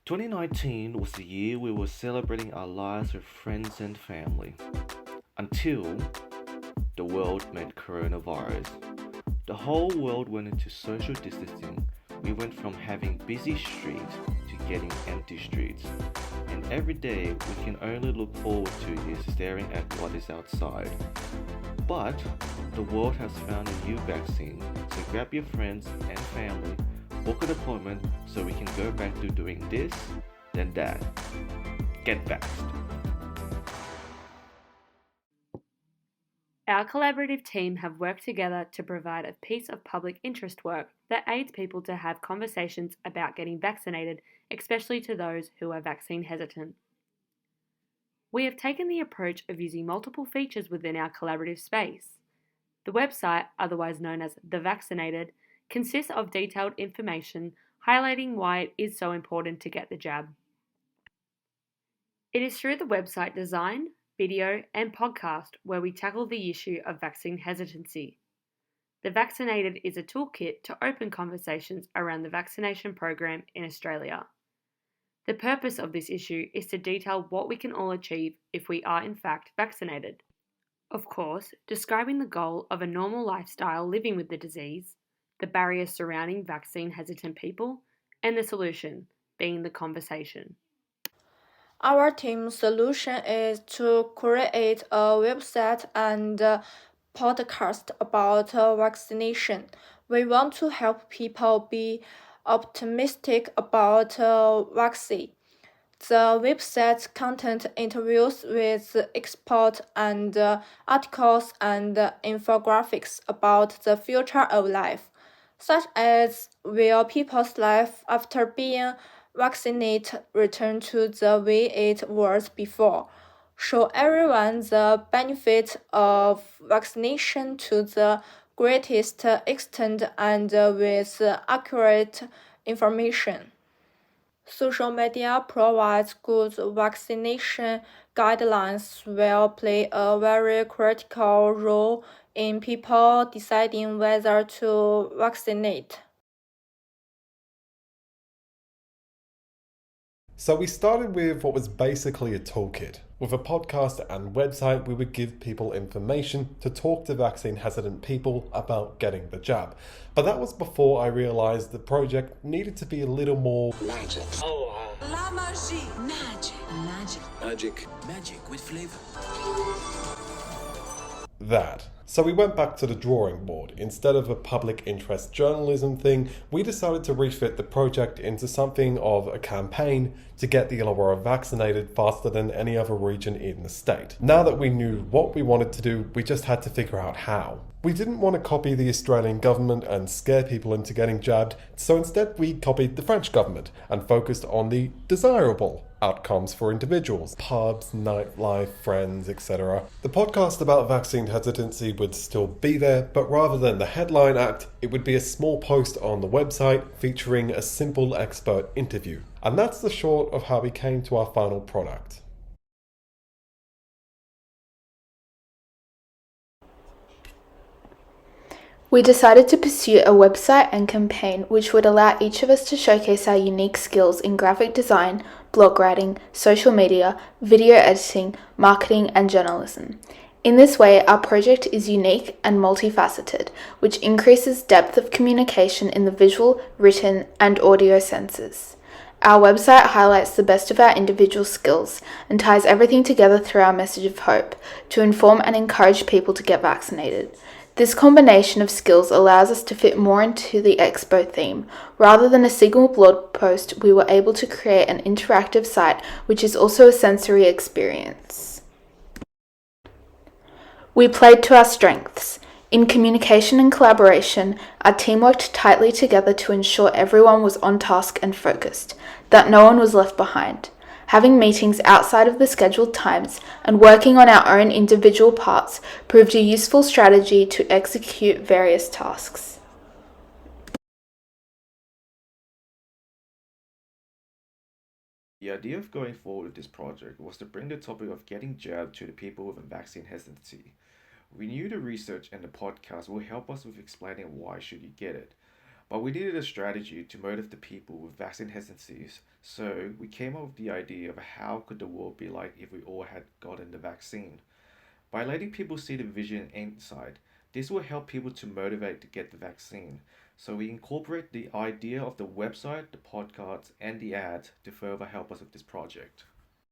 2019 was the year we were celebrating our lives with friends and family. Until the world met coronavirus. The whole world went into social distancing. We went from having busy streets to getting empty streets. And every day we can only look forward to is staring at what is outside. But the world has found a new vaccine, so grab your friends and family, book an appointment so we can go back to doing this, then that. Get vaxxed. Our collaborative team have worked together to provide a piece of public interest work that aids people to have conversations about getting vaccinated, especially to those who are vaccine hesitant. We have taken the approach of using multiple features within our collaborative space. The website, otherwise known as The Vaccinated, consists of detailed information highlighting why it is so important to get the jab. It is through the website design, video, and podcast where we tackle the issue of vaccine hesitancy. The Vaccinated is a toolkit to open conversations around the vaccination program in Australia. The purpose of this issue is to detail what we can all achieve if we are in fact vaccinated. Of course, describing the goal of a normal lifestyle living with the disease, the barriers surrounding vaccine hesitant people, and the solution, being the conversation. Our team's solution is to create a website and podcast about vaccination. We want to help people be optimistic about vaccine. The website's content interviews with experts and articles and infographics about the future of life, such as will people's life after being vaccinated return to the way it was before. Show everyone the benefit of vaccination to the greatest extent and with accurate information. Social media provides good vaccination guidelines will play a very critical role in people deciding whether to vaccinate. So we started with what was basically a toolkit. With a podcast and website, we would give people information to talk to vaccine hesitant people about getting the jab. But that was before I realized the project needed to be a little more magic. Oh, La magie. Magic. Magic. magic. Magic with flavor. that. So we went back to the drawing board. Instead of a public interest journalism thing, we decided to refit the project into something of a campaign to get the Illawarra vaccinated faster than any other region in the state. Now that we knew what we wanted to do, we just had to figure out how. We didn't want to copy the Australian government and scare people into getting jabbed, so instead we copied the French government and focused on the desirable outcomes for individuals. Pubs, nightlife, friends, etc. The podcast about vaccine hesitancy would still be there, but rather than the headline act, it would be a small post on the website featuring a simple expert interview. And that's the short of how we came to our final product. We decided to pursue a website and campaign which would allow each of us to showcase our unique skills in graphic design, blog writing, social media, video editing, marketing, and journalism. In this way, our project is unique and multifaceted, which increases depth of communication in the visual, written, and audio senses. Our website highlights the best of our individual skills and ties everything together through our message of hope to inform and encourage people to get vaccinated. This combination of skills allows us to fit more into the expo theme. Rather than a single blog post, we were able to create an interactive site which is also a sensory experience. We played to our strengths. In communication and collaboration, our team worked tightly together to ensure everyone was on task and focused, that no one was left behind. Having meetings outside of the scheduled times and working on our own individual parts proved a useful strategy to execute various tasks. The idea of going forward with this project was to bring the topic of getting jabbed to the people with a vaccine hesitancy. We knew the research and the podcast will help us with explaining why should you get it. But we needed a strategy to motivate the people with vaccine hesitancies, so we came up with the idea of how could the world be like if we all had gotten the vaccine. By letting people see the vision inside, this will help people to motivate to get the vaccine. So we incorporate the idea of the website, the podcasts, and the ads to further help us with this project.